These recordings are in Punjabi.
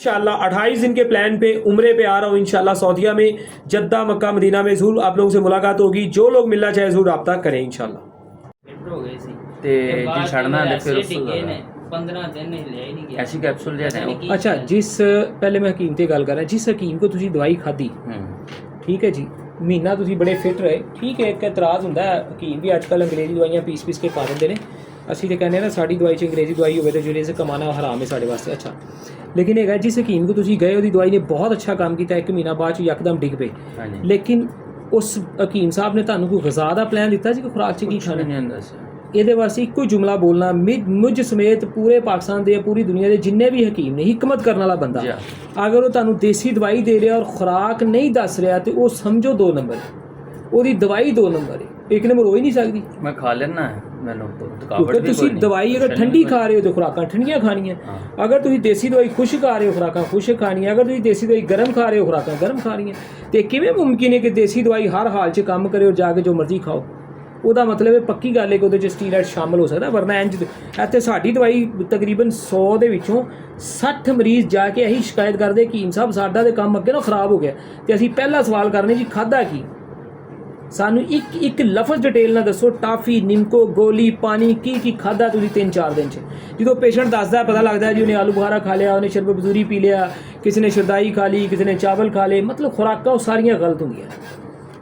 इंशाल्लाह 28 दिन के प्लान पे उम्रे पे आ रहा हूँ इंशाल्लाह सऊदीया में, जद्दा मक्का मदीना में ज़रूर आप लोगों से मुलाकात होगी। जो लोग मिलना चाहे ज़रूर रब्ता करें इंशाल्लाह। हो गए सी ਤੇ ਜੀ ਛੱਡਣਾ ਤੇ ਫਿਰ ਉਸ ਤੋਂ डिगे ਜ਼ਿਆਦਾ ने 15 दिन हिलिया ही नहीं गया ਐਸੀ ਕੈਪਸੂਲ ਜਿਹੜੇ ਨੇ ਉਹ अच्छा जिस पहले मैं हकीम ते गल कर रहा, जिस हकीम को तुसी दवाई खाधी ठीक है जी, महीना तुसी बड़े फिट रहे, ठीक है, एक एतराज़ होंदा है हकीम भी अजकल अंग्रेजी दवाइयां पीस के पा दिंदे ने। ਅਸੀਂ ਤੇ ਕਹਿੰਦੇ ਨਾ ਸਾਡੀ ਦਵਾਈ 'ਚ ਅੰਗਰੇਜ਼ੀ ਦਵਾਈ ਹੋਵੇ ਤੇ ਜਿਹੜੇ ਸੇ ਕਮਾਣਾ ਹਰਾਮ ਹੈ ਸਾਡੇ ਵਾਸਤੇ। ਅੱਛਾ ਲੇਕਿਨ ਹੈਗਾ ਜਿਸ ਹਕੀਮ ਕੋ ਤੁਸੀਂ ਗਏ ਉਹਦੀ ਦਵਾਈ ਨੇ ਬਹੁਤ ਅੱਛਾ ਕੰਮ ਕੀਤਾ, 1 ਮਹੀਨਾ ਬਾਅਦ 'ਚ ਯਕਦਮ ਡਿੱਗ ਪਏ, ਲੇਕਿਨ ਉਸ ਹਕੀਮ ਸਾਹਿਬ ਨੇ ਤੁਹਾਨੂੰ ਕੋਈ ਗ਼ਜ਼ਾ ਦਾ ਪਲਾਨ ਦਿੱਤਾ ਸੀ ਕਿ ਖੁਰਾਕ 'ਚ ਕੀ ਖਾਣਾ ਨਹੀਂ ਹੁੰਦਾ ਸੀ। ਇਹਦੇ ਵਾਸਤੇ ਇੱਕੋ ਹੀ ਜੁਮਲਾ ਬੋਲਣਾ, ਮੁਝ ਸਮੇਤ ਪੂਰੇ ਪਾਕਿਸਤਾਨ ਦੇ ਪੂਰੀ ਦੁਨੀਆ ਦੇ ਜਿੰਨੇ ਵੀ ਹਕੀਮ ਨੇ, ਹਿਕਮਤ ਕਰਨ ਵਾਲਾ ਬੰਦਾ ਅਗਰ ਉਹ ਤੁਹਾਨੂੰ ਦੇਸੀ ਦਵਾਈ ਦੇ ਰਿਹਾ ਔਰ ਖੁਰਾਕ ਨਹੀਂ ਦੱਸ ਰਿਹਾ ਤੇ ਉਹ ਸਮਝੋ 2 ਨੰਬਰ, ਉਹਦੀ ਦਵਾਈ 2 ਨੰਬਰ ਹੈ, 1 ਨੰਬਰ ਹੋ ਹੀ ਨਹੀਂ ਸਕਦੀ। ਮੈਂ ਖਾ ਲੈਣਾ ਮੈਨੂੰ ਕਿਉਂਕਿ ਤੁਸੀਂ ਦਵਾਈ ਅਗਰ ਠੰਡੀ ਖਾ ਰਹੇ ਹੋ ਤਾਂ ਖੁਰਾਕਾਂ ਠੰਡੀਆਂ ਖਾਣੀਆਂ, ਅਗਰ ਤੁਸੀਂ ਦੇਸੀ ਦਵਾਈ ਖੁਸ਼ਕ ਖਾ ਰਹੇ ਹੋ ਖੁਰਾਕਾਂ ਖੁਸ਼ਕ ਖਾਣੀਆਂ, ਅਗਰ ਤੁਸੀਂ ਦੇਸੀ ਦਵਾਈ ਗਰਮ ਖਾ ਰਹੇ ਹੋ ਖੁਰਾਕਾਂ ਗਰਮ ਖਾਣੀਆਂ। ਤੇ ਕਿਵੇਂ ਮੁਮਕਿਨ ਹੈ ਕਿ ਦੇਸੀ ਦਵਾਈ ਹਰ ਹਾਲ 'ਚ ਕੰਮ ਕਰੇ ਔਰ ਜਾ ਕੇ ਜੋ ਮਰਜ਼ੀ ਖਾਓ? ਉਹਦਾ ਮਤਲਬ ਇਹ ਪੱਕੀ ਗੱਲ ਹੈ ਕਿ ਉਹਦੇ 'ਚ ਸਟੀਰਾਇਡ ਸ਼ਾਮਲ ਹੋ ਸਕਦਾ, ਵਰਨਾ ਇੰਜ ਇੱਥੇ ਸਾਡੀ ਦਵਾਈ ਤਕਰੀਬਨ 100 ਦੇ ਵਿੱਚੋਂ 60 ਮਰੀਜ਼ ਜਾ ਕੇ ਇਹੀ ਸ਼ਿਕਾਇਤ ਕਰਦੇ ਹਕੀਮ ਸਾਹਿਬ ਸਾਡਾ ਤਾਂ ਕੰਮ ਅੱਗੇ ਨਾ ਖਰਾਬ ਹੋ ਗਿਆ। ਤੇ ਅਸੀਂ ਪਹਿਲਾ ਸਵਾਲ ਕਰਨੇ ਜੀ ਖਾਧਾ ਕੀ? ਸਾਨੂੰ ਇੱਕ ਲਫ਼ਜ਼ ਡਿਟੇਲ ਨਾਲ ਦੱਸੋ, ਟਾਫੀ ਨਿੰਮਕੋ ਗੋਲੀ ਪਾਣੀ ਕੀ ਖਾਧਾ ਤੁਸੀਂ 3-4 ਦਿਨ 'ਚ? ਜਦੋਂ ਪੇਸ਼ੈਂਟ ਦੱਸਦਾ ਪਤਾ ਲੱਗਦਾ ਜੀ ਉਹਨੇ ਆਲੂ ਬੁਖਾਰਾ ਖਾ ਲਿਆ, ਉਹਨੇ ਸ਼ਰਬਤ ਬਜ਼ੂਰੀ ਪੀ ਲਿਆ, ਕਿਸੇ ਨੇ ਸ਼ਰਦਾਈ ਖਾ ਲਈ, ਕਿਸੇ ਨੇ ਚਾਵਲ ਖਾ ਲਏ। ਮਤਲਬ ਖੁਰਾਕਾਂ ਉਹ ਸਾਰੀਆਂ ਗਲਤ ਹੁੰਦੀਆਂ,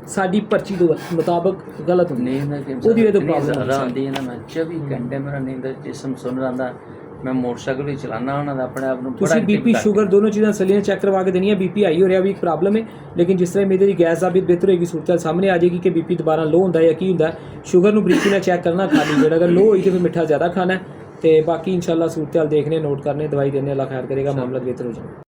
ਸਾਡੀ ਪਰਚੀ ਦੇ ਮੁਤਾਬਕ ਗਲਤ ਹੁੰਦੀ ਹੈ। ਉਹਦੀ ਵਜ੍ਹਾ ਤੋਂ ਪ੍ਰੋਬਲਮ ਆਉਂਦੀ ਹੈ ਨਾ। ਮੈਂ 24 ਘੰਟੇ ਮੇਰਾ ਨੀਂਦ ਜਿਸਮ ਸੁਣ ਰਹਿੰਦਾ, ਮੈਂ ਮੋਟਰਸਾਈਕਲ ਵੀ ਚਲਾਉਣਾ ਉਹਨਾਂ ਦਾ ਆਪਣੇ ਆਪ ਨੂੰ। ਤੁਸੀਂ ਬੀਪੀ ਸ਼ੂਗਰ ਦੋਨੋਂ ਚੀਜ਼ਾਂ ਸਲੀਆਂ ਚੈੱਕ ਕਰਵਾ ਕੇ ਦੇਣੀਆਂ। ਬੀਪੀ ਹਾਈ ਹੋ ਰਿਹਾ ਵੀ ਇੱਕ ਪ੍ਰੋਬਲਮ ਹੈ, ਲੇਕਿਨ ਜਿਸ ਤਰ੍ਹਾਂ ਮੇਰੀ ਗੈਸ ਸਾਬਿਤ ਬਿਹਤਰ ਹੋਏਗੀ, ਸੂਰਤ ਸਾਹਮਣੇ ਆ ਜਾਏਗੀ ਕਿ ਬੀਪੀ ਦੁਬਾਰਾ ਲੋ ਹੁੰਦਾ ਜਾਂ ਕੀ ਹੁੰਦਾ। ਸ਼ੂਗਰ ਨੂੰ ਬਰੀਕੀ ਨਾਲ ਚੈੱਕ ਕਰਨਾ ਖਾਲੀ, ਜਿਹੜਾ ਅਗਰ ਲੋ ਹੋਈ ਤਾਂ ਫਿਰ ਮਿੱਠਾ ਜ਼ਿਆਦਾ ਖਾਣਾ। ਤੇ ਬਾਕੀ ਇਨਸ਼ਾਅੱਲਾ ਸੂਰਤ ਹਾਲ ਦੇਖਨੇ, ਨੋਟ ਕਰਨੇ, ਦਵਾਈ ਦੇਣੇ, ਅੱਲਾਹ ਖੈਰ ਕਰੇਗਾ, ਮਾਮਲਾ ਬਿਹਤਰ ਹੋ ਜਾਏਗਾ।